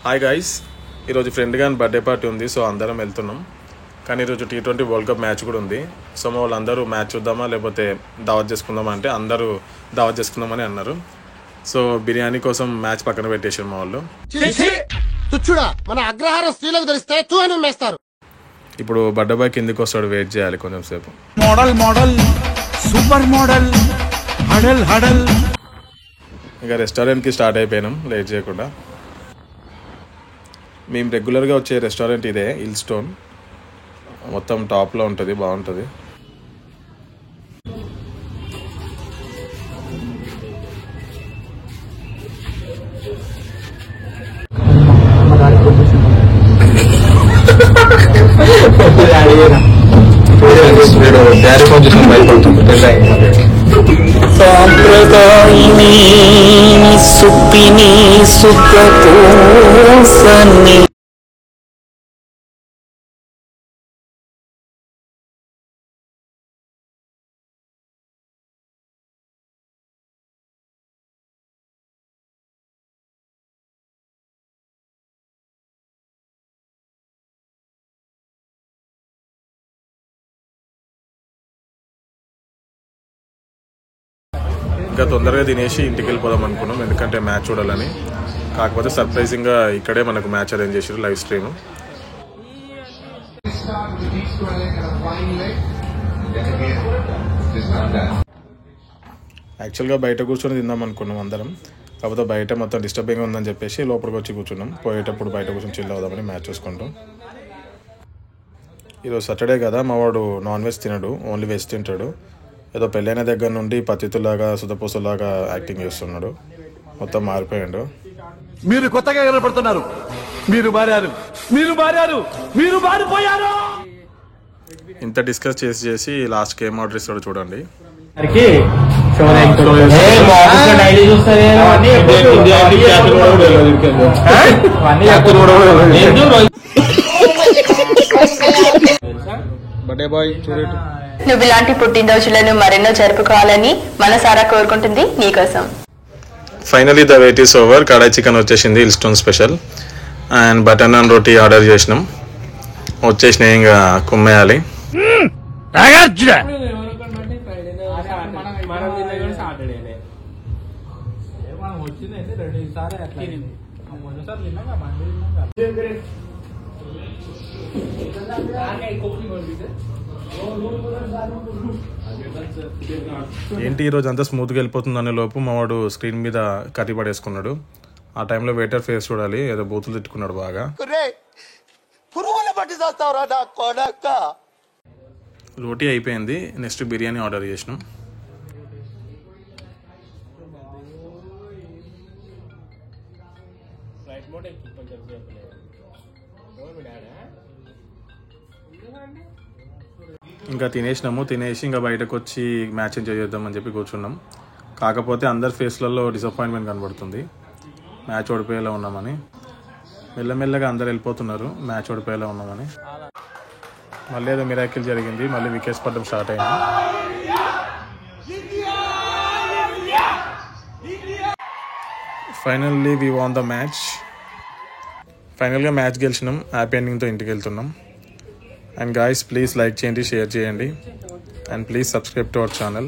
Hi guys, ఈరోజు friend గాని birthday party ఉంది. సో అందరం వెళ్తున్నాం. కానీ ఈరోజు T20 వరల్డ్ కప్ మ్యాచ్ కూడా ఉంది. సో మా వాళ్ళందరూ మ్యాచ్ చూద్దామా లేకపోతే దావత్ చేసుకుందామా అంటే అందరూ దావత్ చేసుకుందామని అన్నారు. సో బిర్యానీ కోసం మ్యాచ్ పక్కన పెట్టేసారు మా వాళ్ళు. ఇప్పుడు బర్త్డే బాయ్ కిందికి వస్తాడు, వెయిట్ చేయాలి కొంచెం సేపు. మోడల్ సూపర్ మోడల్ హడల్ ఇంకా రెస్టారెంట్కి స్టార్ట్ అయిపోయినాం లేట్ చేయకుండా. మేము రెగ్యులర్గా వచ్చే రెస్టారెంట్ ఇదే, హిల్ స్టోన్. మొత్తం టాప్లో ఉంటుంది, బాగుంటుంది. సాంప్రదాయిని సుప్పిని సుఖ కోసని ఇంకా తొందరగా తినేసి ఇంటికి వెళ్ళిపోదాం అనుకున్నాం, ఎందుకంటే మ్యాచ్ చూడాలని. కాకపోతే సర్ప్రైజింగ్గా ఇక్కడే మనకు మ్యాచ్ అరేంజ్ చేసారు, లైవ్ స్ట్రీమ్. యాక్చువల్గా బయట కూర్చొని తిందాం అనుకున్నాం అందరం. కాకపోతే బయట మొత్తం డిస్టర్బింగ్గా ఉందని చెప్పేసి లోపలికి వచ్చి కూర్చున్నాం. పోయేటప్పుడు బయట కూర్చొని చిల్ అవుదామని మ్యాచ్ చూసుకుంటాం. ఈరోజు సాటర్డే కదా, మా వాడు నాన్ వెజ్ తినడు, ఓన్లీ వెజ్ తింటాడు. ఏదో పెళ్ళైన దగ్గర నుండి పతితులాగా సుతపూసలాగా యాక్టింగ్ చేస్తున్నాడు, మొత్తం మారిపోయాడు. మీరు కొత్తగా కనపడుతున్నారు, మీరు మారిపోయారు. ఇంత డిస్కస్ చేసి లాస్ట్ గేమ్ ఆర్డర్ ఇస్తాడు చూడండి. బర్త్డే బాయ్ చూడేటు. నువ్వు ఇలాంటి పుట్టినరోజులను మరెన్నో జరుపుకోవాలని మనసారా కోరుకుంటుంది నీకోసం. Finally the wait is over. Kadai chicken వచ్చేసింది, Hill Stone special. And butter naan roti order చేసినాం, వచ్చేసినాయి. ఇంకా కుమ్మేయాలి. ఏంటి ఈరోజు అంతా స్మూత్గా వెళ్ళిపోతుంది అనే లోపు మా వాడు స్క్రీన్ మీద కర్రీ పడేసుకున్నాడు. ఆ టైంలో వెయిటర్ ఫేస్ చూడాలి, ఏదో బూతులు తిట్టుకున్నాడు బాగా. రోటీ అయిపోయింది, నెక్స్ట్ బిర్యానీ ఆర్డర్ చేసినాం. ఇంకా తినేసి ఇంకా బయటకు వచ్చి మ్యాచ్ ఎంజాయ్ చేద్దామని చెప్పి కూర్చున్నాం. కాకపోతే అందరి ఫేస్లలో డిసప్పాయింట్మెంట్ కనబడుతుంది, మ్యాచ్ ఓడిపోయేలా ఉన్నామని. మెల్లమెల్లగా అందరు వెళ్ళిపోతున్నారు, మ్యాచ్ ఓడిపోయేలా ఉన్నామని. మళ్ళీ ఏదో మిరాకిల్ జరిగింది, మళ్ళీ వికెట్స్ పడడం స్టార్ట్ అయింది. Finally we won the match. ఫైనల్గా మ్యాచ్ గెలిచినాం, హ్యాపీ ఎండింగ్తో ఇంటికి వెళ్తున్నాం. And guys, please like చేయండి, షేర్ చేయండి, and please subscribe to our channel.